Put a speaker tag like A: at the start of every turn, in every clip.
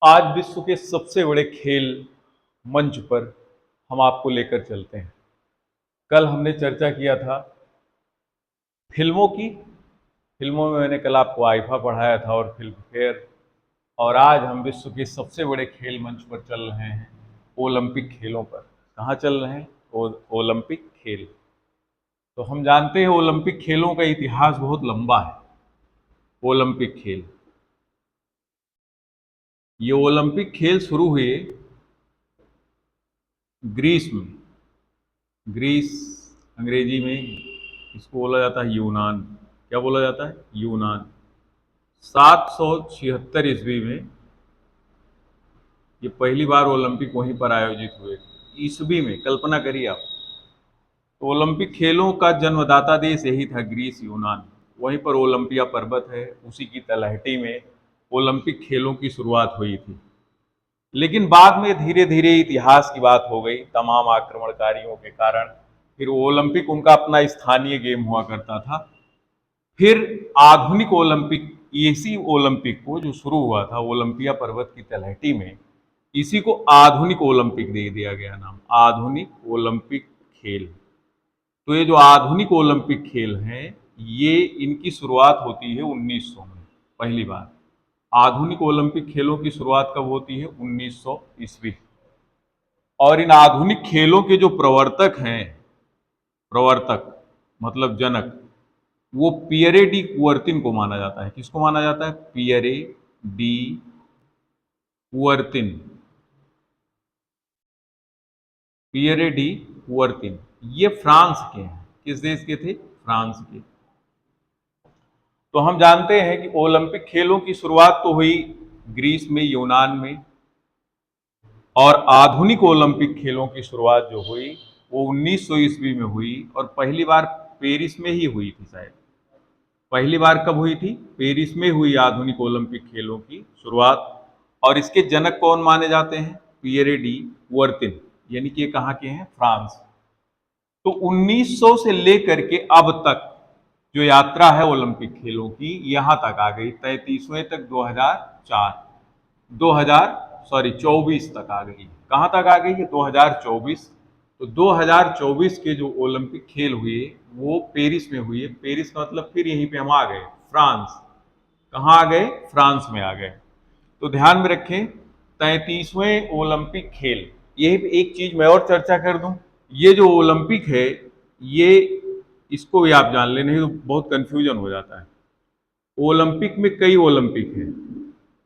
A: आज विश्व के सबसे बड़े खेल मंच पर हम आपको लेकर चलते हैं। कल हमने चर्चा किया था फिल्मों की। फिल्मों में मैंने कल आपको आईफा पढ़ाया था और फिल्म फेयर। और आज हम विश्व के सबसे बड़े खेल मंच पर चल रहे हैं, ओलंपिक खेलों पर। कहाँ चल रहे हैं? ओलंपिक खेल। तो हम जानते हैं ओलंपिक खेलों का इतिहास बहुत लंबा है। ओलंपिक खेल, ये ओलंपिक खेल शुरू हुए ग्रीस में। ग्रीस, अंग्रेजी में इसको बोला जाता है यूनान। क्या बोला जाता है? यूनान। 776 ईस्वी में ये पहली बार ओलंपिक वहीं पर आयोजित हुए। ईस्वी में, कल्पना करिए आप। तो ओलंपिक खेलों का जन्मदाता देश यही था, ग्रीस, यूनान। वहीं पर ओलंपिया पर्वत है, उसी की तलहटी में ओलंपिक खेलों की शुरुआत हुई थी। लेकिन बाद में धीरे धीरे इतिहास की बात हो गई, तमाम आक्रमणकारियों के कारण। फिर ओलंपिक उनका अपना स्थानीय गेम हुआ करता था। फिर आधुनिक ओलंपिक, इसी ओलंपिक को जो शुरू हुआ था ओलंपिया पर्वत की तलहटी में, इसी को आधुनिक ओलंपिक दे दिया गया नाम, आधुनिक ओलंपिक खेल। तो ये जो आधुनिक ओलंपिक खेल हैं, ये इनकी शुरुआत होती है 1900 में, पहली बार। आधुनिक ओलंपिक खेलों की शुरुआत कब होती है? 1900 ईस्वी। और इन आधुनिक खेलों के जो प्रवर्तक हैं, प्रवर्तक मतलब जनक, वो पियरे डी कुवर्तिन को माना जाता है। किसको माना जाता है? Pierre de Coubertin. Pierre de Coubertin, ये फ्रांस के हैं। किस देश के थे? फ्रांस के। तो हम जानते हैं कि ओलंपिक खेलों की शुरुआत तो हुई ग्रीस में, यूनान में। और आधुनिक ओलंपिक खेलों की शुरुआत जो हुई वो 1900 ईस्वी में हुई, और पहली बार पेरिस में ही हुई थी शायद। पहली बार कब हुई थी? पेरिस में हुई आधुनिक ओलंपिक खेलों की शुरुआत। और इसके जनक कौन माने जाते हैं? पियरे डी कुवर्तिन, यानी कि ये कहाँ के हैं? फ्रांस। तो 1900 से लेकर के अब तक जो यात्रा है ओलंपिक खेलों की, यहां तक आ गई 33वें तक, 2024 तक आ गई। कहां तक आ गई है? 2024। तो 2024 के जो ओलंपिक खेल हुए वो पेरिस में हुए। पेरिस का मतलब फिर यहीं पे हम आ गए, फ्रांस। कहाँ आ गए? फ्रांस में आ गए। तो ध्यान में रखें, 33वें ओलंपिक खेल। यही पे एक चीज मैं और चर्चा कर दूं, ये जो ओलंपिक है, ये, इसको भी आप जान लें, नहीं तो बहुत कंफ्यूजन हो जाता है। ओलंपिक में कई ओलंपिक है।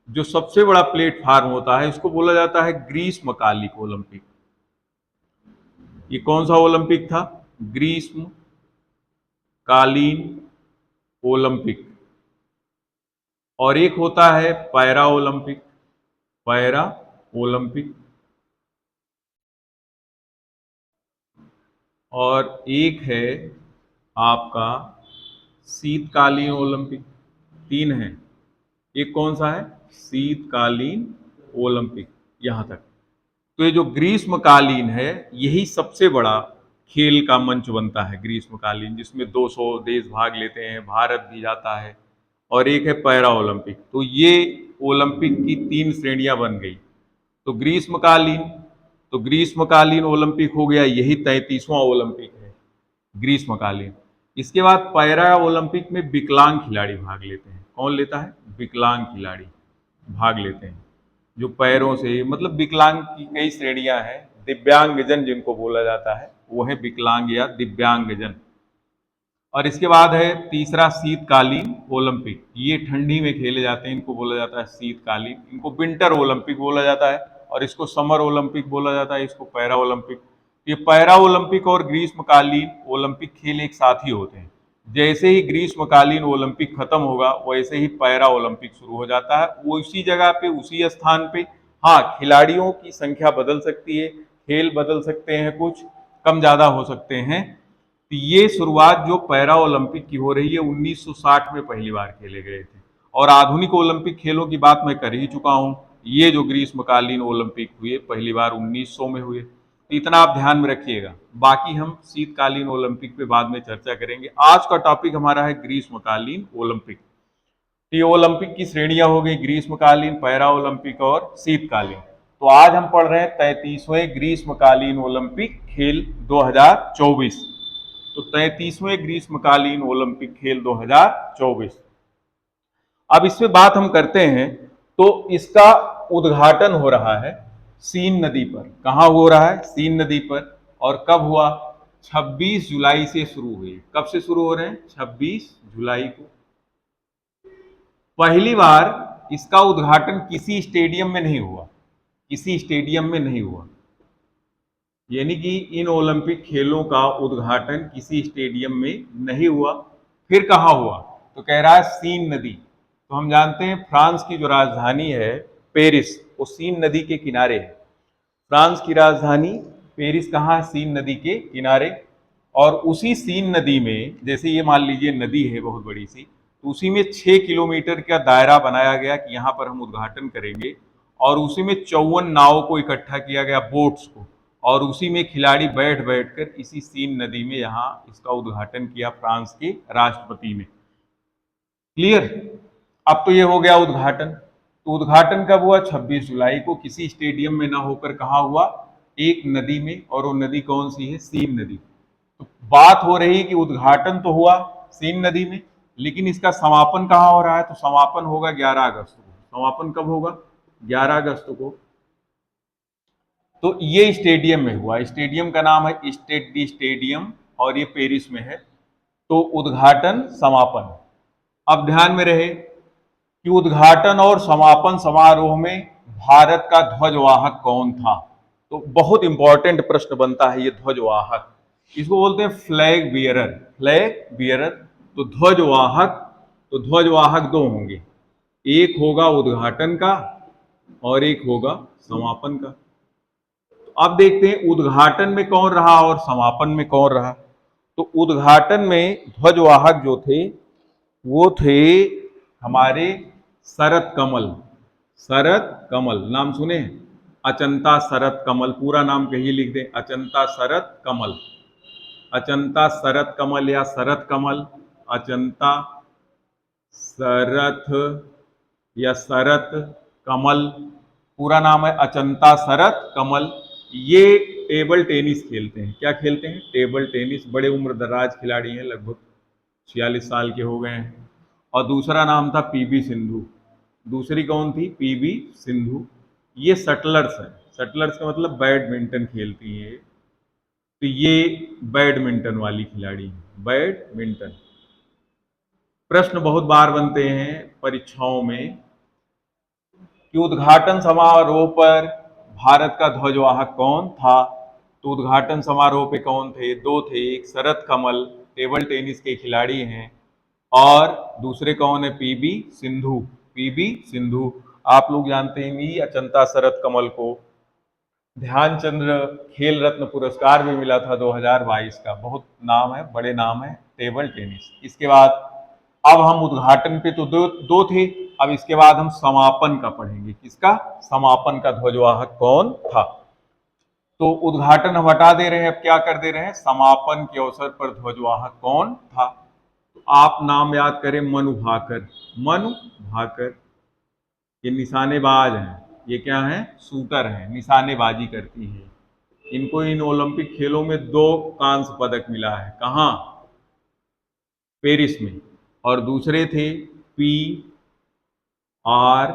A: जो सबसे बड़ा प्लेटफार्म होता है इसको बोला जाता है ग्रीष्मकालिक ओलंपिक। ये कौन सा ओलंपिक था? ग्रीष्मकालीन ओलंपिक। और एक होता है पैरा ओलंपिक। Para Olympic. और एक है आपका शीतकालीन ओलंपिक। तीन है। एक कौन सा है? शीतकालीन ओलंपिक। यहां तक। तो ये जो ग्रीष्मकालीन है, यही सबसे बड़ा खेल का मंच बनता है, ग्रीष्मकालीन, जिसमें 200 देश भाग लेते हैं, भारत भी जाता है। और एक है पैरा ओलंपिक। तो ये ओलंपिक की तीन श्रेणियां बन गई। तो ग्रीष्मकालीन, तो ग्रीष्मकालीन ओलंपिक हो गया, यही 33वां ओलंपिक है, ग्रीष्मकालीन। इसके बाद पैरा ओलंपिक में विकलांग खिलाड़ी भाग लेते हैं। कौन लेता है? विकलांग खिलाड़ी भाग लेते हैं, जो पैरों से, मतलब विकलांग की कई श्रेणियां हैं। दिव्यांगजन जिनको बोला जाता है वो है विकलांग या दिव्यांगजन। और इसके बाद है तीसरा शीतकालीन ओलंपिक। ये ठंडी में खेले जाते हैं, इनको बोला जाता है शीतकालीन। इनको विंटर ओलंपिक बोला जाता है, और इसको समर ओलंपिक बोला जाता है, इसको पैरा ओलंपिक। ये पैरा ओलंपिक और ग्रीष्मकालीन ओलंपिक खेल एक साथ ही होते हैं। जैसे ही ग्रीष्मकालीन ओलंपिक खत्म होगा वैसे ही पैरा ओलंपिक शुरू हो जाता है, वो उसी जगह पे, उसी स्थान पे। हाँ, खिलाड़ियों की संख्या बदल सकती है, खेल बदल सकते हैं, कुछ कम ज्यादा हो सकते हैं। तो ये शुरुआत जो पैरा ओलंपिक की हो रही है 1960 में पहली बार खेले गए थे। और आधुनिक ओलंपिक खेलों की बात मैं कर ही चुका हूं। ये जो ग्रीष्मकालीन ओलंपिक हुए पहली बार 1900 में हुए। तो इतना आप ध्यान में रखिएगा। बाकी हम शीतकालीन ओलंपिक पे बाद में चर्चा करेंगे। आज का टॉपिक हमारा है ग्रीष्मकालीन ओलंपिक। तो ये ओलंपिक की श्रेणियां हो गई, ग्रीष्मकालीन, पैरा ओलंपिक और शीतकालीन। तो आज हम पढ़ रहे हैं 33वें ग्रीष्मकालीन ओलंपिक खेल 2024। तो 33वें ग्रीष्मकालीन ओलंपिक खेल 2024। अब इस पे बात हम करते हैं। तो इसका उद्घाटन हो रहा है सीन नदी पर। कहां हो रहा है? सीन नदी पर। और कब हुआ? 26 जुलाई से शुरू हुई। कब से शुरू हो रहे हैं? 26 जुलाई को। पहली बार इसका उद्घाटन किसी स्टेडियम में नहीं हुआ, किसी स्टेडियम में नहीं हुआ। यानी कि इन ओलंपिक खेलों का उद्घाटन किसी स्टेडियम में नहीं हुआ। फिर कहाँ हुआ? तो कह रहा है सीन नदी। तो हम जानते हैं फ्रांस की जो राजधानी है पेरिस, वो सीन नदी के किनारे है। फ्रांस की राजधानी पेरिस कहाँ है? सीन नदी के किनारे। और उसी सीन नदी में, जैसे ये मान लीजिए नदी है बहुत बड़ी सी, तो उसी में 6 किलोमीटर का दायरा बनाया गया कि यहाँ पर हम उद्घाटन करेंगे। और उसी में 54 नावों को इकट्ठा किया गया, बोट्स को। और उसी में खिलाड़ी बैठ बैठकर इसी सीन नदी में यहाँ इसका उद्घाटन किया फ्रांस के राष्ट्रपति ने। क्लियर? अब तो ये हो गया उद्घाटन। तो उद्घाटन कब हुआ? 26 जुलाई को। किसी स्टेडियम में ना होकर कहाँ हुआ? एक नदी में। और वो नदी कौन सी है? सीन नदी। तो बात हो रही है कि उद्घाटन तो हुआ सीन नदी में, लेकिन इसका समापन कहाँ हो रहा है? तो समापन होगा 11 अगस्त को। समापन कब होगा? 11 अगस्त को। तो ये स्टेडियम में हुआ। स्टेडियम का नाम है स्टेड डी स्टेडियम और ये पेरिस में है। तो उद्घाटन समापन। अब ध्यान में रहे कि उद्घाटन और समापन समारोह में भारत का ध्वजवाहक कौन था? तो बहुत इंपॉर्टेंट प्रश्न बनता है ये ध्वजवाहक। इसको बोलते हैं फ्लैग बियरर। Flag bearer. तो ध्वजवाहक, तो ध्वजवाहक दो होंगे, एक होगा उद्घाटन का और एक होगा समापन का। तो अब देखते हैं उद्घाटन में कौन रहा और समापन में कौन रहा। तो उद्घाटन में ध्वजवाहक जो थे वो थे हमारे शरत कमल। शरत कमल नाम सुने हैं? अचंता शरत कमल, पूरा नाम कहिए, लिख दें, अचंता शरत कमल। अचंता शरत कमल या शरत कमल, अचंता शरथ या शरत कमल, पूरा नाम है अचंता शरत कमल। ये टेबल टेनिस खेलते हैं। क्या खेलते हैं? Table tennis. बड़े उम्र दराज खिलाड़ी हैं, लगभग 46 साल के हो गए हैं। और दूसरा नाम था पीबी सिंधु। दूसरी कौन थी? पीबी सिंधु। ये शटलर्स हैं। शटलर्स का मतलब बैडमिंटन खेलती हैं। तो ये बैडमिंटन वाली खिलाड़ी हैं, बैडमिंटन। प्रश्न बहुत बार बनते हैं परीक्षाओं में कि उद्घाटन समारोह पर भारत का ध्वजवाहक कौन था? तो उद्घाटन समारोह पे कौन थे? दो थे, एक शरत कमल, टेबल टेनिस के खिलाड़ी हैं, और दूसरे कौन है? पीबी सिंधु। पीबी सिंधु। आप लोग जानते हैं ही अचंता शरत कमल को ध्यानचंद्र खेल रत्न पुरस्कार भी मिला था 2022 का। बहुत नाम है, बड़े नाम है टेबल टेनिस। इसके बाद अब हम उद्घाटन पे तो दो थे। अब इसके बाद हम समापन का पढ़ेंगे। किसका? समापन का ध्वजवाहक कौन था। तो उद्घाटन हम हटा दे रहे हैं, अब क्या कर दे रहे हैं? समापन के अवसर पर ध्वजवाहक कौन था। तो आप नाम याद करें, मनु भाकर। मनु भाकर। ये निशानेबाज हैं। ये क्या हैं? शूटर हैं, निशानेबाजी करती हैं। इनको इन ओलंपिक खेलों में 2 कांस्य पदक मिला है। कहाँ? पेरिस में। और दूसरे थे P R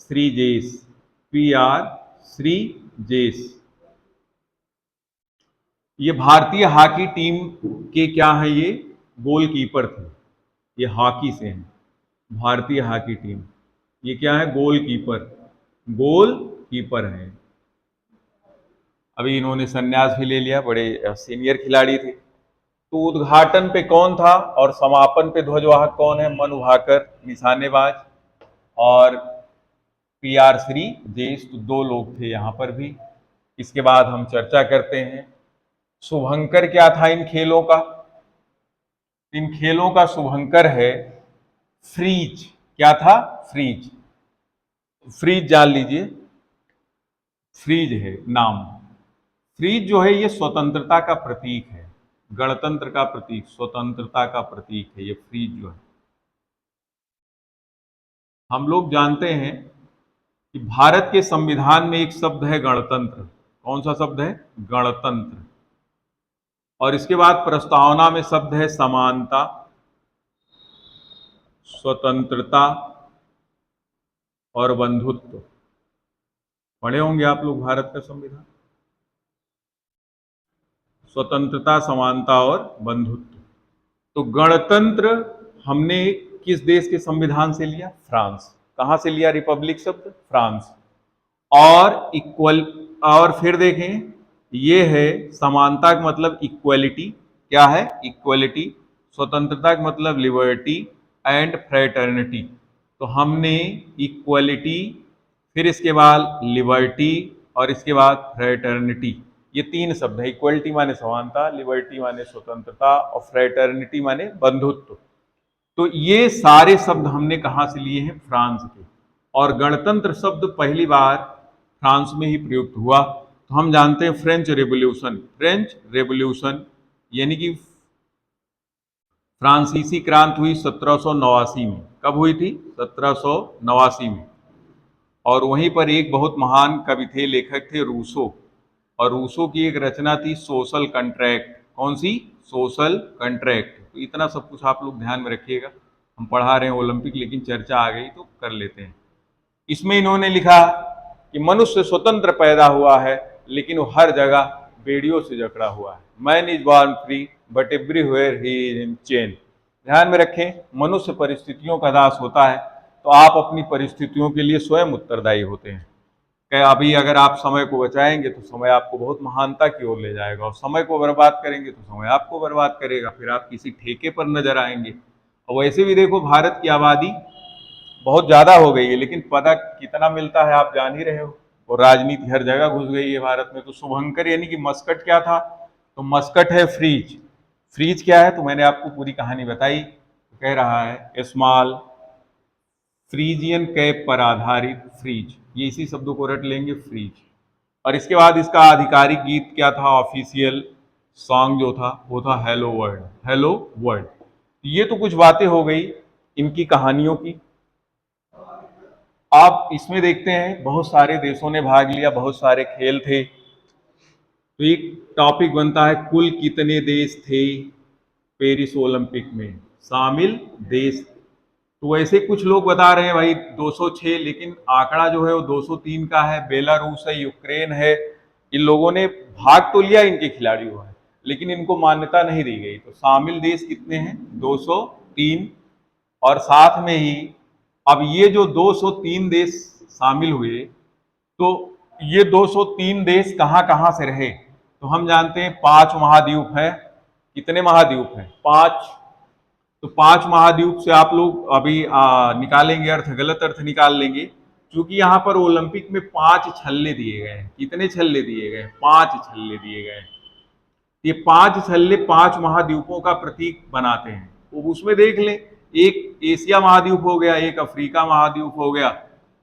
A: Sreejesh. P R Sreejesh. ये भारतीय हॉकी टीम के क्या है? ये गोलकीपर थे। ये हॉकी से हैं, भारतीय हॉकी टीम। ये क्या है? गोलकीपर। गोलकीपर हैं। अभी इन्होंने संन्यास भी ले लिया, बड़े सीनियर खिलाड़ी थे। तो उद्घाटन पे कौन था और समापन पे ध्वजवाहक कौन है? मनु भाकर, निशानेबाज, और पी आर श्रीजेश। तो 2 लोग थे यहाँ पर भी। इसके बाद हम चर्चा करते हैं शुभंकर क्या था इन खेलों का। इन खेलों का शुभंकर है फ्रीज। क्या था? फ्रीज। फ्रीज जान लीजिए, फ्रीज है नाम। फ्रीज जो है ये स्वतंत्रता का प्रतीक है, गणतंत्र का प्रतीक, स्वतंत्रता का प्रतीक है ये फ्रीज जो है। हम लोग जानते हैं कि भारत के संविधान में एक शब्द है गणतंत्र। कौन सा शब्द है? गणतंत्र। और इसके बाद प्रस्तावना में शब्द है समानता, स्वतंत्रता और बंधुत्व। पढ़े होंगे आप लोग भारत का संविधान। स्वतंत्रता, समानता और बंधुत्व। तो गणतंत्र हमने किस देश के संविधान से लिया? फ्रांस। कहां से लिया रिपब्लिक शब्द? फ्रांस। और इक्वल, और फिर देखें, ये है समानता का मतलब इक्वलिटी। क्या है? इक्वलिटी। स्वतंत्रता का मतलब लिबर्टी एंड फ्रेटर्निटी। तो हमने इक्वलिटी, फिर इसके बाद लिबर्टी और इसके बाद फ्रेटर्निटी, ये तीन शब्द है। इक्वलिटी माने समानता, लिबर्टी माने स्वतंत्रता और फ्रेटर्निटी माने बंधुत्व। तो ये सारे शब्द हमने कहां से लिए हैं? फ्रांस के। और गणतंत्र शब्द पहली बार फ्रांस में ही प्रयुक्त हुआ। तो हम जानते हैं फ्रेंच रेवोल्यूशन। फ्रेंच रेवोल्यूशन यानी कि फ्रांसीसी क्रांति हुई 1789 में। कब हुई थी? 1789 में। और वहीं पर एक बहुत महान कवि थे, लेखक थे, रूसो। और रूसो की एक रचना थी सोशल कंट्रैक्ट। कौन सी? Social contract. तो इतना सब कुछ आप लोग ध्यान में रखिएगा। हम पढ़ा रहे हैं ओलंपिक, लेकिन चर्चा आ गई तो कर लेते हैं। इसमें इन्होंने लिखा कि मनुष्य स्वतंत्र पैदा हुआ है, लेकिन वो हर जगह बेड़ियों से जकड़ा हुआ है। Man is born free but everywhere he is in chain. ध्यान में रखें, मनुष्य परिस्थितियों का दास होता है, तो आप अपनी परिस्थितियों के लिए स्वयं उत्तरदायी होते हैं। कि अभी अगर आप समय को बचाएंगे तो समय आपको बहुत महानता की ओर ले जाएगा, और समय को बर्बाद करेंगे तो समय आपको बर्बाद करेगा, फिर आप किसी ठेके पर नजर आएंगे। और वैसे भी देखो, भारत की आबादी बहुत ज्यादा हो गई है, लेकिन पता कितना मिलता है आप जान ही रहे हो। और राजनीति हर जगह घुस गई है भारत में। तो शुभंकर यानी कि मस्कट क्या था? तो मस्कट है फ्रीज। फ्रीज क्या है? तो मैंने आपको पूरी कहानी बताई। तो कह रहा है स्मॉल फ्रीजियन कैप पर आधारित फ्रीज, ये इसी शब्दों को रट लेंगे, फ्रीज। और इसके बाद इसका आधिकारिक गीत क्या था? ऑफिशियल सॉन्ग जो था वो था हेलो वर्ल्ड। Hello world. ये तो कुछ बातें हो गई इनकी कहानियों की। आप इसमें देखते हैं बहुत सारे देशों ने भाग लिया, बहुत सारे खेल थे। तो एक टॉपिक बनता है, कुल कितने देश थे पेरिस ओलंपिक में शामिल देश? तो वैसे कुछ लोग बता रहे हैं भाई 206, लेकिन आंकड़ा जो है वो 203 का है। बेलारूस है, यूक्रेन है, इन लोगों ने भाग तो लिया, इनके खिलाड़ियों है, लेकिन इनको मान्यता नहीं दी गई। तो शामिल देश कितने हैं? 203। और साथ में ही अब ये जो 203 देश शामिल हुए, तो ये 203 देश कहाँ कहाँ से रहे? तो हम जानते हैं 5 महाद्वीप हैं। कितने महाद्वीप हैं? 5। तो 5 महाद्वीप से आप लोग अभी निकालेंगे अर्थ, गलत अर्थ निकाल लेंगे, क्योंकि यहाँ पर ओलंपिक में 5 छल्ले दिए गए हैं। कितने छल्ले दिए गए हैं? 5 छल्ले दिए गए हैं। ये 5 छल्ले 5 महाद्वीपों का प्रतीक बनाते हैं। तो उसमें देख लें, एक एशिया महाद्वीप हो गया, एक अफ्रीका महाद्वीप हो गया,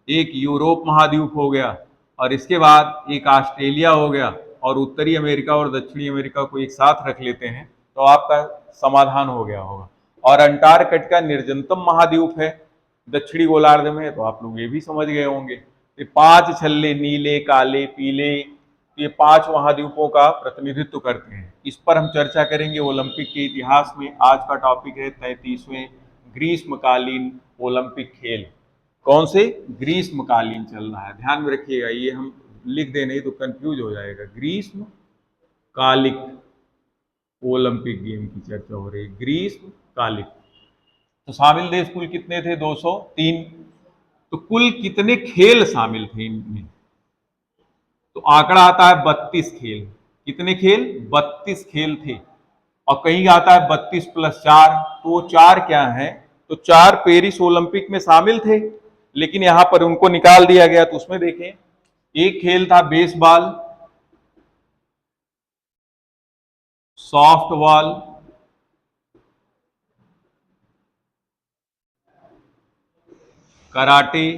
A: एक यूरोप महाद्वीप हो गया, और इसके बाद एक ऑस्ट्रेलिया हो गया, और उत्तरी अमेरिका और दक्षिणी अमेरिका को एक साथ रख लेते हैं, तो आपका समाधान हो गया होगा। और अंटार्कटिका निर्जनतम महाद्वीप है दक्षिणी गोलार्ध में, तो आप लोग ये भी समझ गए होंगे। ये 5 छल्ले नीले, काले, पीले, ये 5 महाद्वीपों का प्रतिनिधित्व करते हैं। इस पर हम चर्चा करेंगे ओलंपिक के इतिहास में। आज का टॉपिक है 33वें ग्रीष्मकालीन ओलंपिक खेल। कौन से? ग्रीष्मकालीन चल रहा है, ध्यान में रखिएगा, ये हम लिख दे नहीं तो कंफ्यूज हो जाएगा। ग्रीष्मकालिक ओलंपिक गेम की चर्चा हो रही है, ग्रीष्मकालिक। तो शामिल देश कुल कितने थे? 203। तो कुल कितने खेल शामिल थे इनमें? तो आंकड़ा आता है 32 खेल। कितने खेल? 32 खेल थे। और कहीं आता है 32 + 4, तो वो 4 क्या है? तो 4 पेरिस ओलंपिक में शामिल थे, लेकिन यहां पर उनको निकाल दिया गया। तो उसमें देखें, एक खेल था बेसबॉल, सॉफ्ट बॉल, कराटे।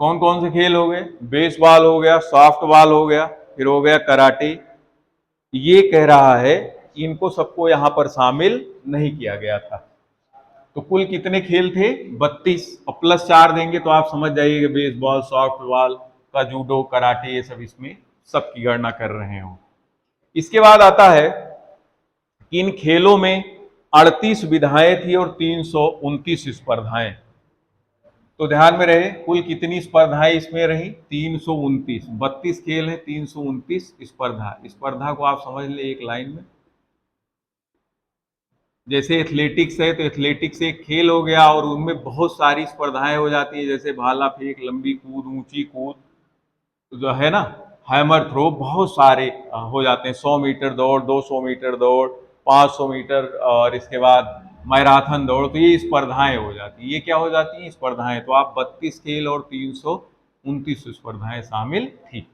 A: कौन कौन से खेल हो गए? बेसबॉल हो गया, सॉफ्ट बॉल हो गया, फिर हो गया कराटे। ये कह रहा है कि इनको सबको यहां पर शामिल नहीं किया गया था। तो कुल कितने खेल थे? 32, और प्लस 4 देंगे तो आप समझ जाइए बेसबॉल, सॉफ्टबॉल का, जूडो, कराटे, ये सब इसमें सबकी गणना कर रहे हो। इसके बाद आता है कि इन खेलों में 38 विधाएं थी और 329 स्पर्धाएं। तो ध्यान में रहे कुल कितनी स्पर्धाएं इसमें रही? 329। 32 खेल है, 329 स्पर्धा। स्पर्धा को आप समझ ले एक लाइन में, जैसे एथलेटिक्स है तो एथलेटिक्स एक खेल हो गया और उनमें बहुत सारी स्पर्धाएं हो जाती है, जैसे भाला फेंक, लंबी कूद, ऊंची कूद, जो है ना, हैमर थ्रो, बहुत सारे हो जाते हैं। 100 मीटर दौड़, 200 मीटर दौड़, 500 मीटर, और इसके बाद मैराथन दौड़, तो ये स्पर्धाएं हो जाती हैं। ये क्या हो जाती हैं? स्पर्धाएं। तो आप 32 खेल और 329 स्पर्धाएं शामिल थी।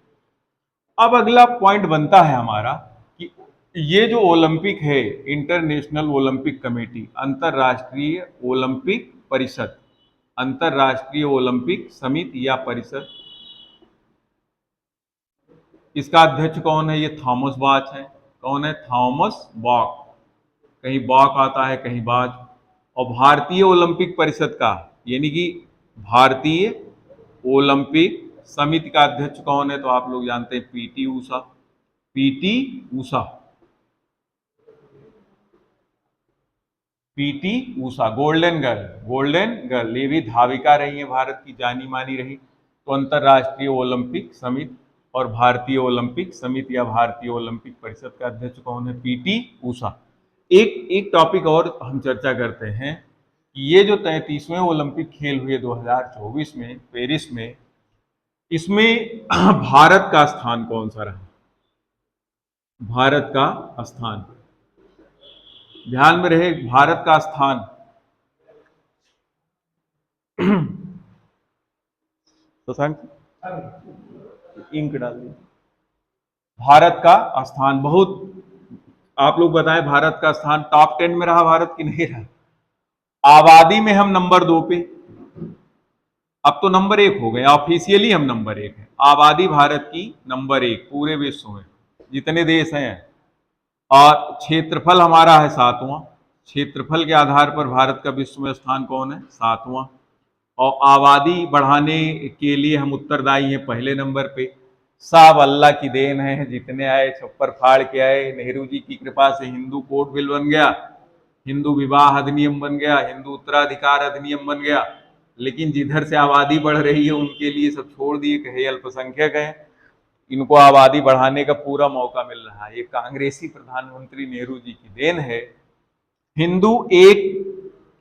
A: अब अगला पॉइंट बनता है हमारा कि ये जो ओलंपिक है, इंटरनेशनल ओलंपिक कमेटी, अंतरराष्ट्रीय ओलंपिक परिषद, अंतरराष्ट्रीय ओलंपिक समिति या परिषद, इसका अध्यक्ष कौन है? ये थॉमस बाच है। कौन है? थॉमस बॉक। कहीं बॉक आता है, कहीं बाच। और भारतीय ओलंपिक परिषद का, यानी कि भारतीय ओलंपिक समिति का अध्यक्ष कौन है? तो आप लोग जानते हैं, PT Usha. PT Usha, PT Usha, golden girl, golden girl, ये भी धाविका रही है, भारत की जानी मानी रही। तो अंतरराष्ट्रीय ओलंपिक समिति और भारतीय ओलंपिक समिति या भारतीय ओलंपिक परिषद का अध्यक्ष कौन है? पीटी ऊषा। एक एक टॉपिक और हम चर्चा करते हैं कि ये जो 33वें ओलंपिक खेल हुए 2024 में पेरिस में, इसमें भारत का स्थान कौन सा रहा? भारत का स्थान, ध्यान में रहे, भारत का स्थान। शशांक, इंक डाल दिया। भारत का स्थान बहुत, आप लोग बताएं, भारत का स्थान टॉप 10 में रहा भारत की नहीं रहा? आबादी में हम नंबर 2 पे, अब तो नंबर 1 हो गए, ऑफिशियली हम नंबर 1 है। आबादी भारत की नंबर 1 पूरे विश्व में जितने देश हैं। और क्षेत्रफल हमारा है 7वां। क्षेत्रफल के आधार पर भारत का विश्व में स्थान कौन है? 7वां। और आबादी बढ़ाने के लिए हम उत्तरदायी हैं पहले नंबर पे। सब अल्लाह की देन है, जितने आए छप्पर फाड़ के आए। नेहरू जी की कृपा से हिंदू कोड बिल बन गया, हिंदू विवाह अधिनियम बन गया, हिंदू उत्तराधिकार अधिनियम बन गया। लेकिन जिधर से आबादी बढ़ रही है उनके लिए सब छोड़ दिए कि हे अल्पसंख्यक हैं, इनको आबादी बढ़ाने का पूरा मौका मिल रहा है। ये कांग्रेसी प्रधानमंत्री नेहरू जी की देन है। हिंदू एक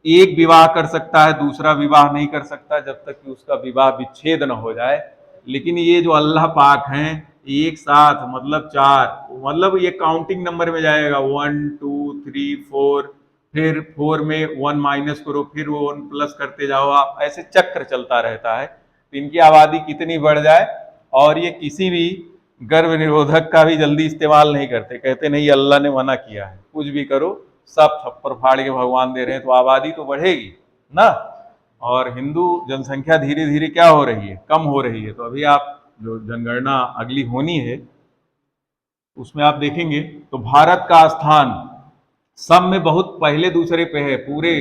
A: एक विवाह कर सकता है, दूसरा विवाह नहीं कर सकता जब तक कि उसका विवाह विच्छेद न हो जाए। लेकिन ये जो अल्लाह पाक हैं, एक साथ मतलब 4, मतलब ये काउंटिंग नंबर में जाएगा, 1 2 3 4, फिर 4 में 1 माइनस करो, फिर वो 1 प्लस करते जाओ, आप ऐसे चक्र चलता रहता है। तो इनकी आबादी कितनी बढ़ जाए, और ये किसी भी गर्भ निरोधक का भी जल्दी इस्तेमाल नहीं करते, कहते नहीं अल्लाह ने मना किया है, कुछ भी करो, सब छप्पर फाड़ के भगवान दे रहे हैं, तो आबादी तो बढ़ेगी ना। और हिंदू जनसंख्या धीरे धीरे क्या हो रही है? कम हो रही है। तो अभी आप जो जनगणना अगली होनी है उसमें आप देखेंगे तो भारत का स्थान सब में बहुत पहले दूसरे पे है। पूरे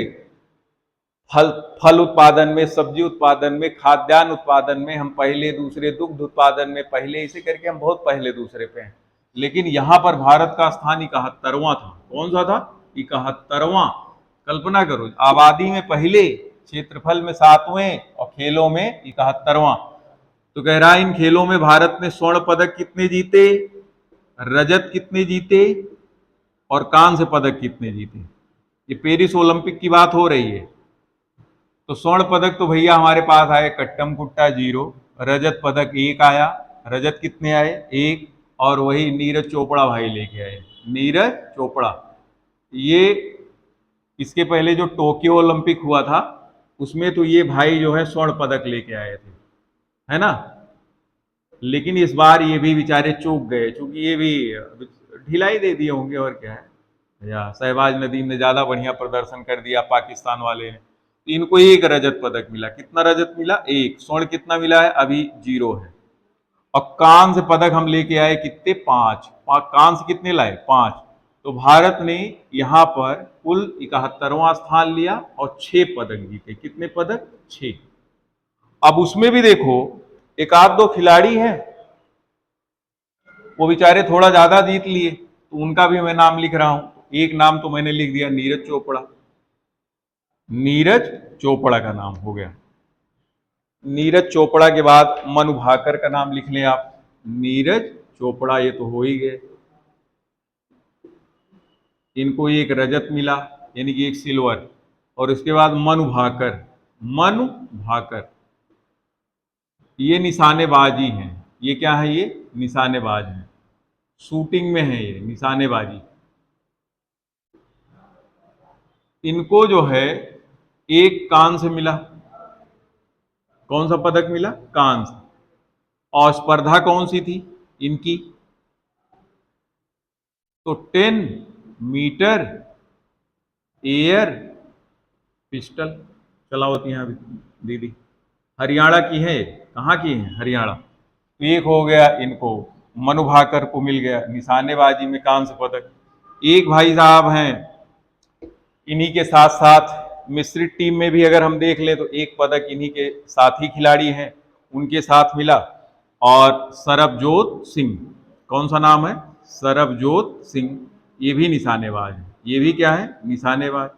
A: फल फल उत्पादन में, सब्जी उत्पादन में, खाद्यान्न उत्पादन में हम पहले दूसरे, दुग्ध उत्पादन में पहले, इसे करके हम बहुत पहले दूसरे पे हैं। लेकिन यहां पर भारत का स्थान 71वां था। कौन सा था? 71वां। कल्पना करो, आबादी में पहले, क्षेत्रफल में 7वें, और खेलों में 71वां। तो कह रहा है इन खेलों में भारत ने स्वर्ण पदक कितने जीते, रजत कितने जीते, और कांस्य पदक कितने जीते? ये पेरिस ओलंपिक की बात हो रही है। तो स्वर्ण पदक तो भैया हमारे पास आए कट्टम कुट्टा 0, रजत पदक 1 आया। रजत कितने आए? 1। और वही नीरज चोपड़ा भाई लेके आए, नीरज चोपड़ा। ये इसके पहले जो टोक्यो ओलंपिक हुआ था उसमें तो ये भाई जो है स्वर्ण पदक लेके आए थे, है ना। लेकिन इस बार ये भी बेचारे चूक गए, क्योंकि ये भी ढिलाई दे दिए होंगे, और क्या है। या शहबाज नदीम ने ज्यादा बढ़िया प्रदर्शन कर दिया पाकिस्तान वाले ने, तो इनको 1 रजत पदक मिला। कितना रजत मिला? 1। स्वर्ण कितना मिला है? अभी 0 है। और कांस्य पदक हम लेके आए कितने? 5। कांस्य कितने लाए? 5। तो भारत ने यहाँ पर कुल 71वां स्थान लिया और 6 पदक जीते। कितने पदक? 6। अब उसमें भी देखो एक आध दो खिलाड़ी हैं वो बेचारे थोड़ा ज्यादा जीत लिए, तो उनका भी मैं नाम लिख रहा हूं। एक नाम तो मैंने लिख दिया नीरज चोपड़ा। नीरज चोपड़ा का नाम हो गया। नीरज चोपड़ा के बाद मनु भाकर का नाम लिख लें आप। नीरज चोपड़ा ये तो हो ही गए। इनको एक रजत मिला यानी कि एक सिल्वर, और उसके बाद मनु भाकर। मनु भाकर ये निशानेबाजी हैं। ये क्या है? ये निशानेबाज हैं, शूटिंग में है ये निशानेबाजी। इनको जो है एक कांस्य मिला। कौन सा पदक मिला? कांस्य। और स्पर्धा कौन सी थी इनकी? तो 10 मीटर एयर पिस्टल। चलाओ यहाँ दीदी, हरियाणा की है। कहाँ की है? हरियाणा। तो एक हो गया इनको, मनु भाकर को मिल गया निशानेबाजी में कांस्य पदक। एक भाई साहब हैं इन्हीं के साथ साथ मिश्रित टीम में भी अगर हम देख लें तो एक पदक इन्हीं के साथी खिलाड़ी हैं उनके साथ मिला, और सरबजोत सिंह। कौन सा नाम है? सरबजोत सिंह। ये भी निशानेबाज है। ये भी क्या है? निशानेबाज।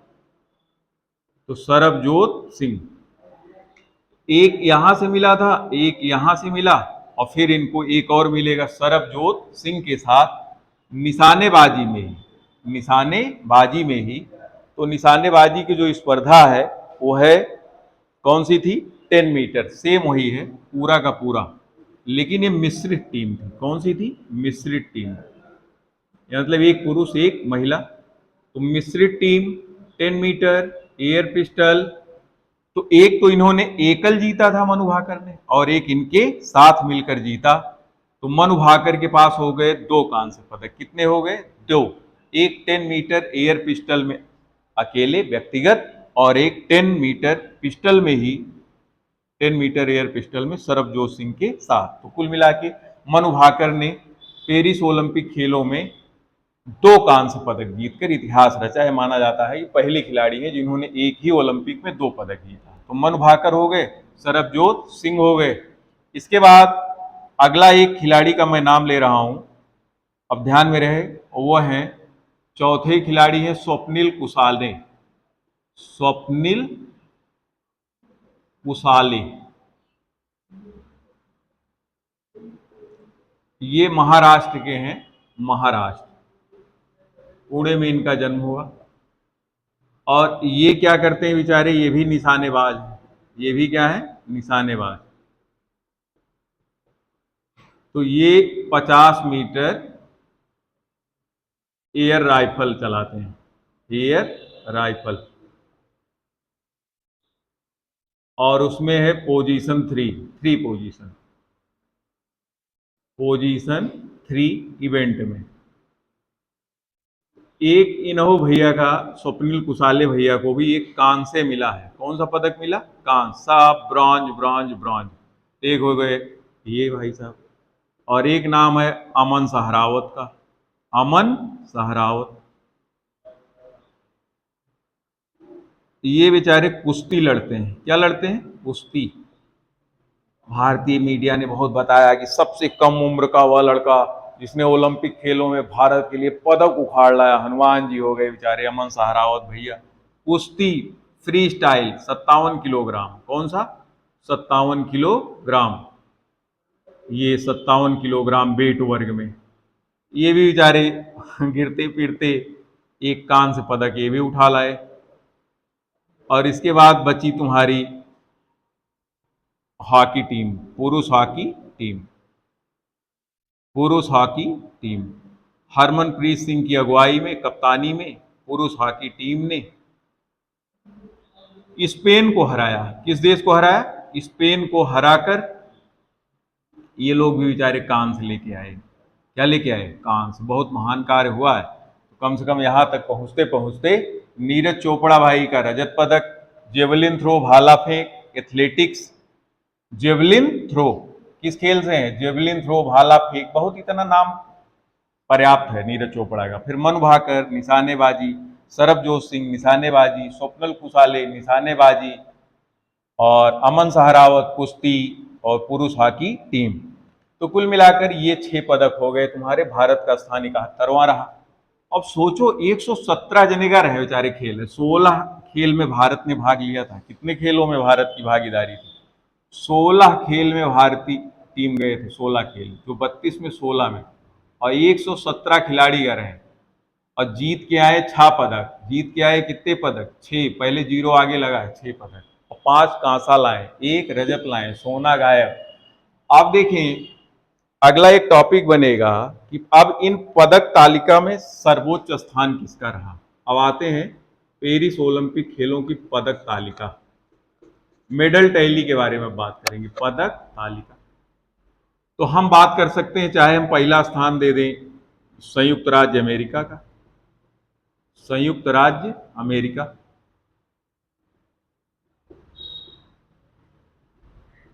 A: तो सरबजोत सिंह एक यहां से मिला था, एक यहां से मिला, और फिर इनको एक और मिलेगा सरबजोत सिंह के साथ निशानेबाजी में ही। निशानेबाजी में ही। तो निशानेबाजी की जो स्पर्धा है वो है कौन सी थी? 10 मीटर। सेम वही है पूरा का पूरा, लेकिन ये मिश्रित टीम थी। कौन सी थी? मिश्रित टीम। मतलब एक पुरुष एक महिला। तो मिश्रित टीम 10 मीटर एयर पिस्टल। तो एक तो इन्होंने एकल जीता था मनु भाकर ने, और एक इनके साथ मिलकर जीता। तो मनु भाकर के पास हो गए 2 कांस्य पदक। कितने हो गए? 2। एक 10 मीटर एयर पिस्टल में अकेले व्यक्तिगत, और एक 10 मीटर पिस्टल में ही 10 मीटर एयर पिस्टल में सरबजोत सिंह के साथ। तो कुल मिला के मनु भाकर ने पेरिस ओलंपिक खेलों में 2 कांस्य पदक जीतकर इतिहास रचा है। माना जाता है ये पहले खिलाड़ी हैं जिन्होंने एक ही ओलंपिक में 2 पदक जीता। तो मनु भाकर हो गए, सरबजोत सिंह हो गए। इसके बाद अगला एक खिलाड़ी का मैं नाम ले रहा हूं, अब ध्यान में रहे, वो हैं चौथे खिलाड़ी हैं स्वप्निल कुसाले। स्वप्निल कुसाले ये महाराष्ट्र के हैं। महाराष्ट्र, पुणे में इनका जन्म हुआ। और ये क्या करते हैं बेचारे? ये भी निशानेबाज हैं। ये भी क्या है? निशानेबाज। तो ये 50 मीटर एयर राइफल चलाते हैं। एयर राइफल, और उसमें है पोजीशन 3 पोजीशन। पोजीशन 3 इवेंट में एक इन्हो भैया का, स्वप्निल कुसाले भैया को भी एक कांस्य मिला है। कौन सा पदक मिला? कांस्य। सब ब्रॉन्ज ब्रॉन्ज ब्रॉन्ज। एक हो गए ये भाई साहब, और एक नाम है अमन सहरावत का। अमन सहरावत। ये बेचारे कुश्ती लड़ते हैं। क्या लड़ते हैं? कुश्ती। भारतीय मीडिया ने बहुत बताया कि सबसे कम उम्र का वह लड़का जिसने ओलंपिक खेलों में भारत के लिए पदक उखाड़ लाया, हनुमान जी हो गए बेचारे अमन सहरावत भैया। कुश्ती फ्री स्टाइल 57 किलोग्राम। कौन सा? 57 किलोग्राम। ये 57 किलोग्राम वेट वर्ग में ये भी बेचारे गिरते फिरते एक कांस्य पदक ये भी उठा लाए। और इसके बाद बची तुम्हारी हॉकी टीम, पुरुष हॉकी टीम। पुरुष हॉकी टीम हरमनप्रीत सिंह की अगुवाई में, कप्तानी में पुरुष हॉकी टीम ने स्पेन को हराया। किस देश को हराया? स्पेन को हराकर ये लोग भी बेचारे कांस्य लेके आए। क्या लेके आए? कांस्य। बहुत महान कार्य हुआ है। तो कम से कम यहां तक पहुंचते पहुंचते नीरज चोपड़ा भाई का रजत पदक, जेवलिन थ्रो, भाला फेंक, एथलेटिक्स, जेवलिन थ्रो किस खेल से है? जेवलिन थ्रो, भाला फेंक। बहुत इतना नाम पर्याप्त है नीरज चोपड़ा का। फिर मनु भाकर निशानेबाजी, सरबजोत सिंह निशानेबाजी, स्वप्नल कुसाले निशानेबाजी, और अमन सहरावत कुश्ती और पुरुष हॉकी टीम। तो कुल मिलाकर ये 6 पदक हो गए तुम्हारे। भारत का स्थान 71वां रहा। अब सोचो 117 जने का रहे बेचारे खेल है, 16 खेल में भारत ने भाग लिया था। कितने खेलों में भारत की भागीदारी थी? 16 खेल में भारतीय टीम गए थे, 16 खेल, जो 32 में 16 में, और 117 खिलाड़ी गए रहे और जीत के आए 6 पदक। जीत के आए कितने पदक? 6, पहले जीरो आगे लगा है, 6 पदक, और 5 कांसा लाए, 1 रजत लाए, सोना गायब। आप देखें अगला एक टॉपिक बनेगा कि अब इन पदक तालिका में सर्वोच्च स्थान किसका रहा। अब आते हैं पेरिस ओलंपिक खेलों की पदक तालिका, मेडल टैली के बारे में बात करेंगे, पदक तालिका। तो हम बात कर सकते हैं, चाहे हम पहला स्थान दे दें संयुक्त राज्य अमेरिका का, संयुक्त राज्य अमेरिका।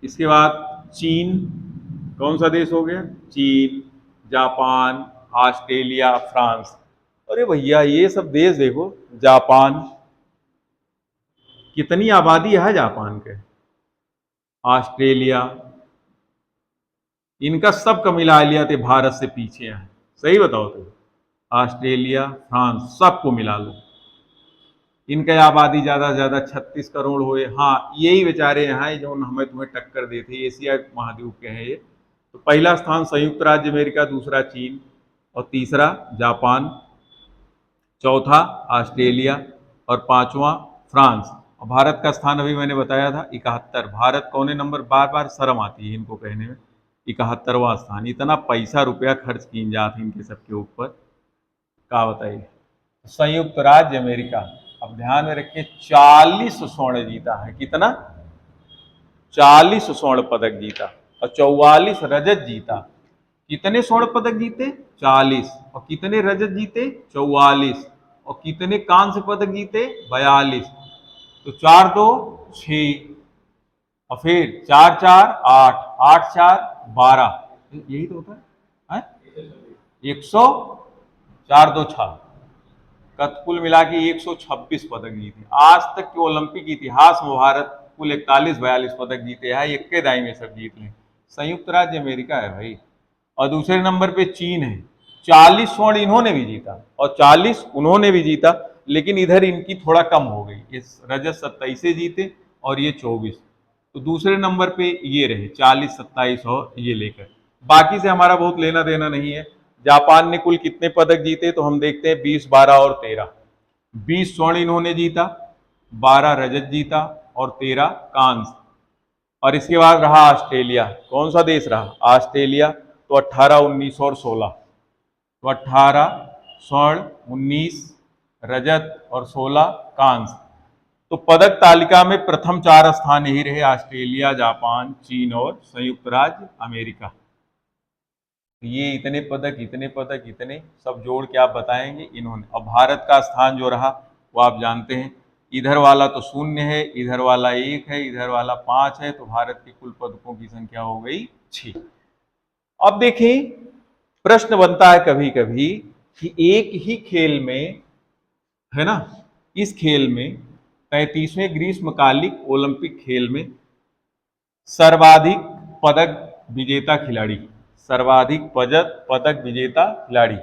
A: इसके बाद चीन, कौन सा देश हो गया? चीन, जापान, ऑस्ट्रेलिया, फ्रांस। अरे भैया ये सब देश देखो, जापान, कितनी आबादी है जापान के, ऑस्ट्रेलिया, इनका सबका मिला लिया तो भारत से पीछे है। सही बताओ तो, ऑस्ट्रेलिया, फ्रांस, सबको मिला लो, इनका आबादी ज्यादा से ज्यादा 36 करोड़ हुए। हाँ यही बेचारे हैं जो हमें तुम्हें टक्कर देते, एशिया महाद्वीप के हैं ये। तो पहला स्थान संयुक्त राज्य अमेरिका, दूसरा चीन, और तीसरा जापान, चौथा ऑस्ट्रेलिया, और पांचवा फ्रांस। और भारत का स्थान अभी मैंने बताया था 71। भारत कौने नंबर? बार बार शर्म आती है इनको कहने में, 71वां स्थान। इतना पैसा रुपया खर्च की जाती इनके सबके ऊपर, क्या बताइए। संयुक्त राज्य अमेरिका, अब ध्यान में रखिए, 40 स्वर्ण जीता है। कितना? 40 स्वर्ण पदक जीता और 44 रजत जीता। कितने स्वर्ण पदक जीते? 40। और कितने रजत जीते? 44। और कितने कांस्य पदक जीते? 42। तो 4 2 6, और फिर 4 4 8, 8 4 12, यही तो होता है, 100, 4 2 6, कुल मिला के 126 पदक जीते। आज तक के ओलंपिक इतिहास में भारत कुल 41-42 पदक जीते हैं, इक्के दाई में सब जीत लें। संयुक्त राज्य अमेरिका है भाई। और दूसरे नंबर पे चीन है, 40 स्वर्ण इन्होंने भी जीता और 40 उन्होंने भी जीता, लेकिन इधर इनकी थोड़ा कम हो गई, इस रजत 27 से जीते और ये 24। तो दूसरे नंबर पे ये रहे 40 27 और ये लेकर। बाकी से हमारा बहुत लेना देना नहीं है। जापान ने कुल कितने पदक जीते तो हम देखते हैं 20 12 और 13। 20 स्वर्ण इन्होंने जीता, 12 रजत जीता और 13 कांस्य। और इसके बाद रहा ऑस्ट्रेलिया। कौन सा देश रहा? ऑस्ट्रेलिया। तो 18 19 और 16, तो 18 स्वर्ण, 19 रजत और 16 कांस्य। तो पदक तालिका में प्रथम 4 स्थान यही रहे, ऑस्ट्रेलिया, जापान, चीन और संयुक्त राज्य अमेरिका। ये इतने पदक, इतने पदक, इतने सब जोड़ के आप बताएंगे इन्होंने। और भारत का स्थान जो रहा वो आप जानते हैं, इधर वाला तो 0 है, इधर वाला 1 है, इधर वाला 5 है, तो भारत के कुल पदकों की संख्या हो गई 6। अब देखें प्रश्न बनता है कभी कभी कि एक ही खेल में, है ना, इस खेल में 33वें ग्रीष्मकालिक ओलंपिक खेल में सर्वाधिक पदक विजेता खिलाड़ी, सर्वाधिक पदक विजेता खिलाड़ी।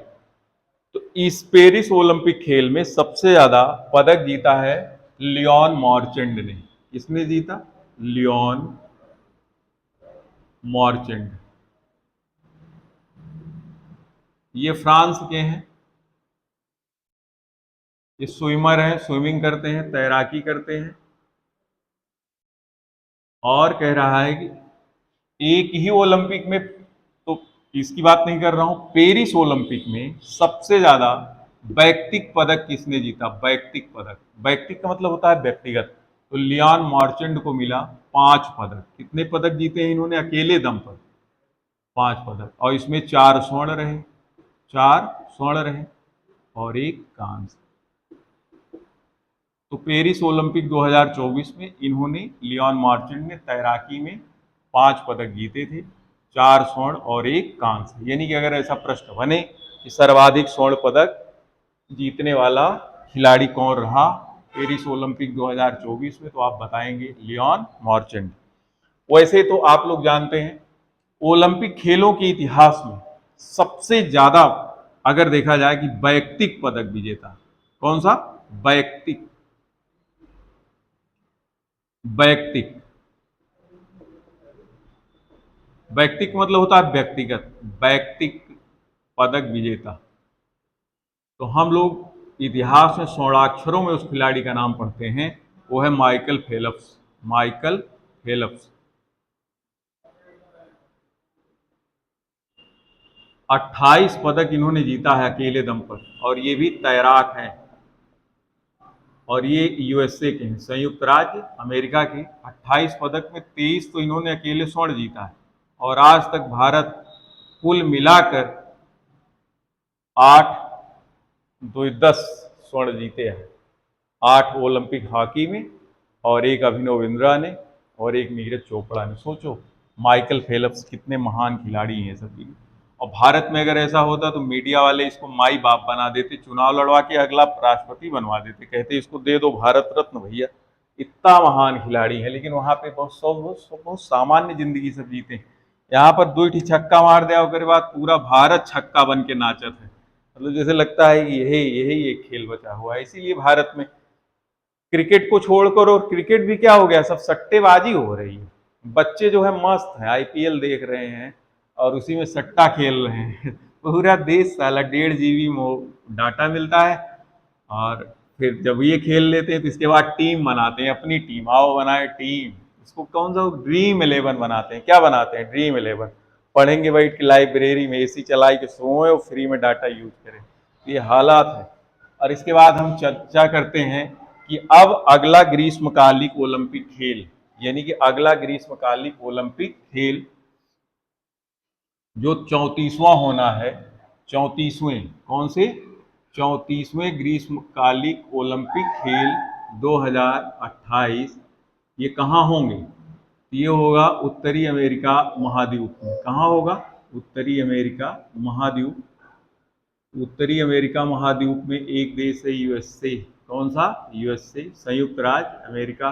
A: तो इस पेरिस ओलंपिक खेल में सबसे ज्यादा पदक जीता है लियोन मॉर्चेंट ने। किसने जीता? लियोन मॉर्चेंट। ये फ्रांस के हैं, ये स्विमर हैं, स्विमिंग करते हैं, तैराकी करते हैं। और कह रहा है कि एक ही ओलंपिक में, तो इसकी बात नहीं कर रहा हूं, पेरिस ओलंपिक में सबसे ज्यादा वैयक्तिक पदक किसने जीता? वैयक्तिक पदक, वैयक्तिक का मतलब होता है व्यक्तिगत। तो लियान मार्चेंट को मिला 5 पदक। कितने पदक जीते हैं इन्होंने अकेले दम पर? 5 पदक। और इसमें 4 स्वर्ण रहे, 4 स्वर्ण रहे और 1 कांस्य। तो पेरिस ओलंपिक 2024 में इन्होंने, लियोन मार्चेंट ने तैराकी में 5 पदक जीते थे, 4 स्वर्ण और 1 कांस्य। यानी कि अगर ऐसा प्रश्न बने कि सर्वाधिक स्वर्ण पदक जीतने वाला खिलाड़ी कौन रहा पेरिस ओलंपिक 2024 में, तो आप बताएंगे लियोन मॉर्चेंट। वैसे तो आप लोग जानते हैं ओलंपिक खेलों के इतिहास में सबसे ज्यादा अगर देखा जाए कि वैयक्तिक पदक विजेता कौन सा, वैयक्तिक, वैयक्तिक, वैयक्तिक मतलब होता है व्यक्तिगत, वैयक्तिक पदक विजेता। तो हम लोग इतिहास में स्वर्णाक्षरों में उस खिलाड़ी का नाम पढ़ते हैं, वो है माइकल फेल्प्स। माइकल फेल्प्स 28 पदक इन्होंने जीता है अकेले दम पर, और ये भी तैराक हैं, और ये यूएसए के हैं, संयुक्त राज्य अमेरिका के। 28 पदक में 23 तो इन्होंने अकेले स्वर्ण जीता है, और आज तक भारत कुल मिलाकर 8 2 10 स्वर्ण जीते हैं। 8 ओलंपिक हॉकी में, और एक अभिनव बिंद्रा ने, और एक नीरज चोपड़ा ने। सोचो माइकल फेल्प्स कितने महान खिलाड़ी हैं सभी। और भारत में अगर ऐसा होता तो मीडिया वाले इसको माई बाप बना देते, चुनाव लड़वा के अगला राष्ट्रपति बनवा देते, कहते इसको दे दो भारत रत्न भैया, इतना महान खिलाड़ी है। लेकिन वहां पे बहुत सामान्य जिंदगी सब जीते हैं। यहाँ पर 2 छक्का मार दिया, उसके बाद पूरा भारत छक्का बन के नाचत है। मतलब जैसे लगता है कि यही यही एक खेल बचा हुआ है। इसीलिए भारत में क्रिकेट को छोड़कर, और क्रिकेट भी क्या हो गया, सब सट्टेबाजी हो रही है। बच्चे जो है मस्त है, आईपीएल देख रहे हैं और उसी में सट्टा खेल रहे हैं। पूरा देश साला 1.5 जीबी डाटा मिलता है, और फिर जब ये खेल लेते हैं तो इसके बाद टीम बनाते हैं, अपनी टीम, आओ बनाए टीम। इसको कौन सा ड्रीम 11 बनाते हैं, क्या बनाते हैं, ड्रीम 11। पढ़ेंगे बैठ के लाइब्रेरी में, एसी चलाई के सोए और फ्री में डाटा यूज करें, ये हालात है। और इसके बाद हम चर्चा करते हैं कि अब अगला ग्रीष्मकालिक ओलंपिक खेल, यानी कि अगला ग्रीष्मकालिक ओलंपिक खेल जो 34वां होना है, 34वें, कौन से, 34वें ग्रीष्मकालिक ओलंपिक खेल 2028, ये कहाँ होंगे, ये होगा उत्तरी अमेरिका महाद्वीप में। कहाँ होगा, उत्तरी अमेरिका महाद्वीप। उत्तरी अमेरिका महाद्वीप में एक देश है यूएसए। कौन सा, यूएसए, संयुक्त राज्य अमेरिका।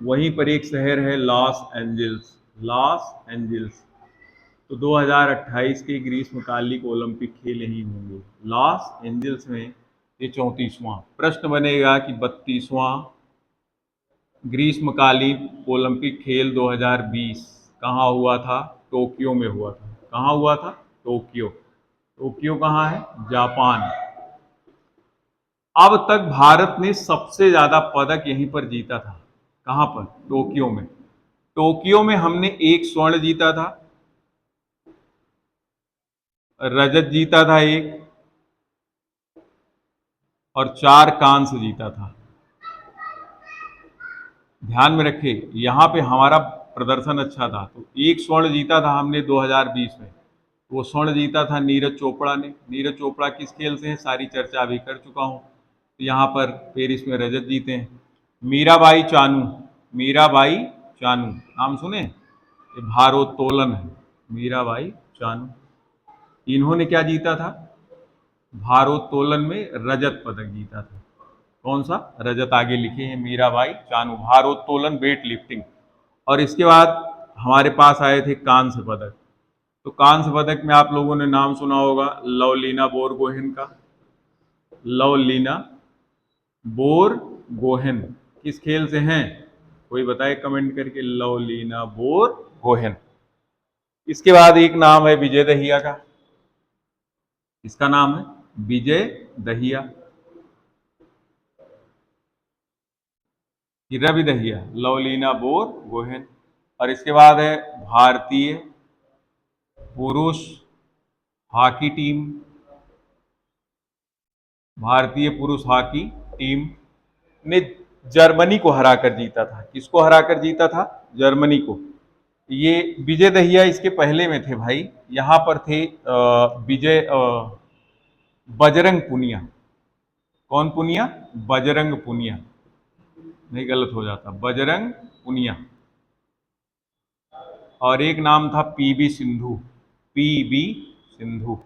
A: वहीं पर एक शहर है लॉस एंजल्स, लॉस एंजल्स। तो 2028 के ग्रीष्मकालिक ओलंपिक खेल यहीं होंगे, लॉस एंजल्स में। ये 34वां प्रश्न बनेगा कि 32वां ग्रीष्मकालीन ओलंपिक खेल 2020 कहाँ हुआ था, टोक्यो में हुआ था। कहाँ हुआ था, टोक्यो। टोक्यो कहाँ है, जापान। अब तक भारत ने सबसे ज्यादा पदक यहीं पर जीता था, कहाँ पर, टोक्यो में। टोक्यो में हमने 1 स्वर्ण जीता था, रजत जीता था 1, और 4 कांस्य जीता था। ध्यान में रखिए यहाँ पे हमारा प्रदर्शन अच्छा था, तो 1 स्वर्ण जीता था हमने 2020 में। वो स्वर्ण जीता था नीरज चोपड़ा ने। नीरज चोपड़ा किस खेल से है, सारी चर्चा अभी कर चुका हूँ। तो यहाँ पर पेरिस में रजत जीते हैं। मीराबाई चानू, मीराबाई चानू नाम सुने, ये भारोत्तोलन है, मीराबाई चानू। इन्होंने क्या जीता था, भारोत्तोलन में रजत पदक जीता था। कौन सा, रजत आगे लिखे हैं, मीराबाई चानू, भारोत्तोलन, वेट लिफ्टिंग। और इसके बाद हमारे पास आए थे कांस्य पदक। तो कांस्य पदक में आप लोगों ने नाम सुना होगा लवलीना बोरगोहेन का। लवलीना बोरगोहेन किस खेल से हैं, कोई बताए कमेंट करके, लवलीना बोरगोहेन। इसके बाद एक नाम है विजय दहिया का। इसका नाम है विजय दहिया, कि रवि दहिया, लवलीना बोरगोहेन। और इसके बाद है भारतीय पुरुष हॉकी टीम, भारतीय पुरुष हॉकी टीम ने जर्मनी को हराकर जीता था। किसको हराकर जीता था, जर्मनी को। ये विजय दहिया इसके पहले में थे भाई, यहाँ पर थे विजय बजरंग पुनिया। कौन पुनिया, बजरंग पुनिया, नहीं गलत हो जाता, बजरंग पुनिया। और एक नाम था पीबी सिंधु, पीबी सिंधु।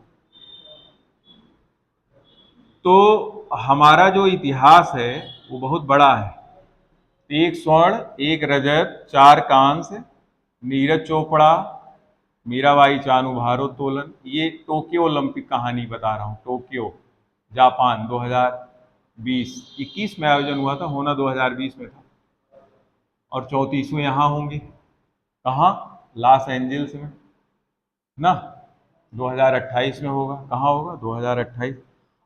A: तो हमारा जो इतिहास है वो बहुत बड़ा है। 1 स्वर्ण, 1 रजत, 4 कांस्य, नीरज चोपड़ा, मीराबाई चानू भारोत्तोलन। ये टोक्यो ओलंपिक कहानी बता रहा हूँ। टोक्यो जापान 2020, 21 में आयोजन हुआ था, होना 2020 में था, और 34वें यहाँ होंगे। कहाँ? लॉस एंजल्स में ना। 2028 में होगा। कहाँ होगा? 2028।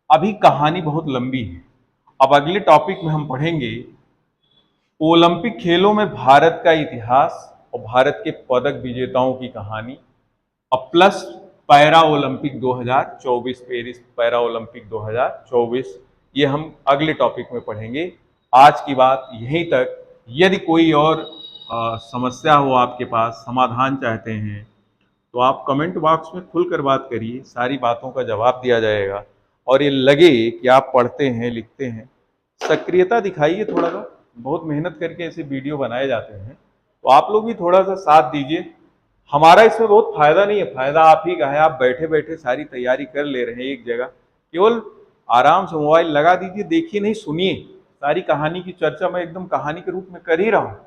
A: अभी कहानी बहुत लंबी है। अब अगले टॉपिक में हम पढ़ेंगे ओलंपिक खेलों में भारत का इतिहास और भारत के पदक विजेताओं की कहानी, और plus para Olympic 2024, Paris para Olympic 2024, ये हम अगले टॉपिक में पढ़ेंगे। आज की बात यहीं तक। यदि कोई और समस्या हो आपके पास, समाधान चाहते हैं, तो आप कमेंट बॉक्स में खुलकर बात करिए, सारी बातों का जवाब दिया जाएगा। और ये लगे कि आप पढ़ते हैं, लिखते हैं, सक्रियता दिखाइए थोड़ा सा। बहुत मेहनत करके ऐसे वीडियो बनाए जाते हैं, तो आप लोग भी थोड़ा सा साथ दीजिए। हमारा इसमें बहुत फायदा नहीं है, फायदा आप ही का है। आप बैठे बैठे सारी तैयारी कर ले रहे हैं एक जगह, केवल आराम से मोबाइल लगा दीजिए, देखिए नहीं, सुनिए। सारी कहानी की चर्चा मैं एकदम कहानी के रूप में कर ही रहा हूँ।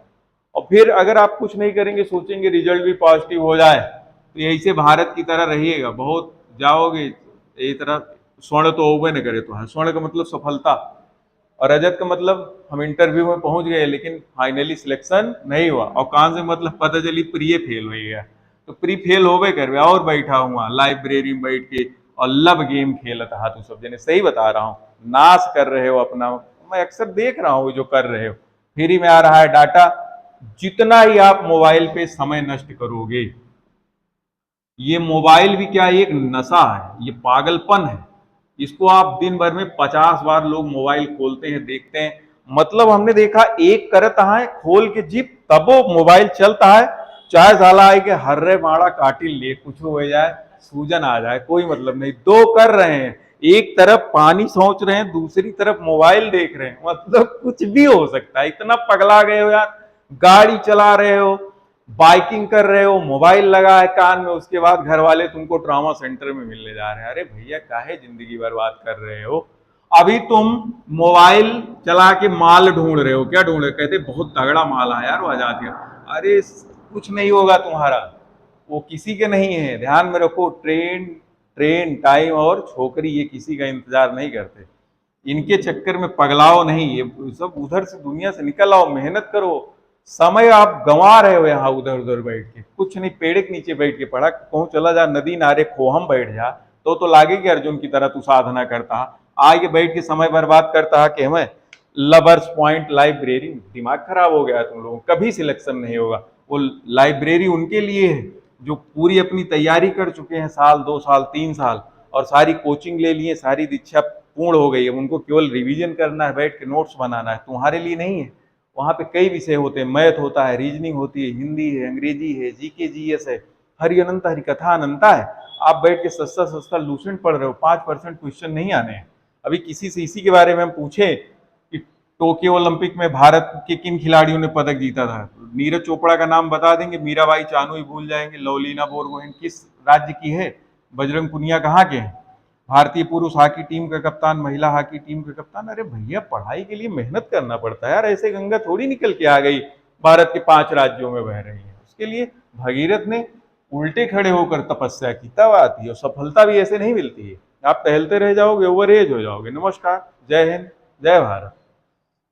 A: और फिर अगर आप कुछ नहीं करेंगे, सोचेंगे रिजल्ट भी पॉजिटिव हो जाए, तो ऐसे भारत की तरह रहिएगा, बहुत जाओगे यही तरह। स्वर्ण तो होबे न करे तो है। स्वर्ण का मतलब सफलता, और रजत का मतलब हम इंटरव्यू में पहुंच गए लेकिन फाइनली सिलेक्शन नहीं हुआ, और कान से मतलब पता चली प्री फेल हो गया। तो प्री फेल होबे कर और बैठा हुआ लाइब्रेरी में बैठ के और लब गेम खेलता हा। तू सब जने सही बता रहा हूँ, नाश कर रहे हो अपना। मैं अक्सर देख रहा हूँ जो कर रहे हो। फ्री में आ रहा है डाटा, जितना ही आप मोबाइल पे समय नष्ट करोगे, ये मोबाइल भी क्या एक नशा है, ये पागलपन है। इसको आप दिन भर में 50 बार लोग मोबाइल खोलते हैं, देखते हैं। मतलब हमने देखा एक करता है खोल के जिप, तब वो मोबाइल चलता है, चाहे साला आए के हर्रे माड़ा काटिल ले, कुछ हो जाए, सूजन आ जाए, कोई मतलब नहीं। दो कर रहे हैं, एक तरफ पानी सोच रहे हैं, दूसरी तरफ मोबाइल देख रहे हैं। मतलब कुछ भी हो सकता है, इतना पगला गए हो यार। गाड़ी चला रहे हो, बाइकिंग कर रहे हो, मोबाइल लगा है कान में, उसके बाद घर वाले तुमको ट्रॉमा सेंटर में मिलने जा रहे हैं। अरे भैया, काहे जिंदगी बर्बाद कर रहे हो? अभी तुम मोबाइल चला के माल ढूंढ रहे हो। क्या ढूंढ रहे? कहते बहुत तगड़ा माल है यार, वो आजादी। अरे कुछ नहीं होगा तुम्हारा, वो किसी के नहीं है। ध्यान में रखो, ट्रेन ट्रेन टाइम और छोकरी ये किसी का इंतजार नहीं करते। इनके चक्कर में पगलाओ नहीं, ये सब उधर से दुनिया से निकल आओ, मेहनत करो। समय आप गंवा रहे हो यहाँ उधर उधर बैठ के। कुछ नहीं, पेड़ के नीचे बैठ के पढ़ा, कहूँ चला जा नदी नारे खोहम बैठ जा, तो लागे कि अर्जुन की तरह तू साधना करता। आगे बैठ के समय बर्बाद करता कि हमें लवर्स पॉइंट लाइब्रेरी। दिमाग खराब हो गया तुम लोगों, कभी सिलेक्शन नहीं होगा। वो लाइब्रेरी उनके लिए है जो पूरी अपनी तैयारी कर चुके हैं, साल 2 साल 3 साल, और सारी कोचिंग ले लिए, सारी दीक्षा पूर्ण हो गई है। उनको केवल रिवीजन करना है, बैठ के नोट्स बनाना है। तुम्हारे लिए नहीं है। वहाँ पे कई विषय होते हैं, मैथ होता है, रीजनिंग होती है, हिंदी है, अंग्रेजी है, जीके जीएस है, हरि अनंत हरि कथा अनंता है। आप बैठ के सस्ता सस्ता लूसेंट पढ़ रहे हो, 5% क्वेश्चन नहीं आने हैं। अभी किसी से इसी के बारे में हम पूछे कि टोक्यो ओलंपिक में भारत के किन खिलाड़ियों ने पदक जीता था, नीरज चोपड़ा का नाम बता देंगे, मीराबाई चानू ही भूल जाएंगे, लवलीना बोरगोहेन किस राज्य की है, बजरंग पुनिया कहाँ के हैं, भारतीय पुरुष हॉकी टीम का कप्तान, महिला हॉकी टीम का कप्तान। अरे भैया, पढ़ाई के लिए मेहनत करना पड़ता है यार। ऐसे गंगा थोड़ी निकल के आ गई भारत के 5 राज्यों में बह रही है। उसके लिए भगीरथ ने उल्टे खड़े होकर तपस्या की, तब आती है। और सफलता भी ऐसे नहीं मिलती है। आप टहलते रह जाओगे, ओवर एज हो जाओगे। नमस्कार, जय हिंद, जय भारत।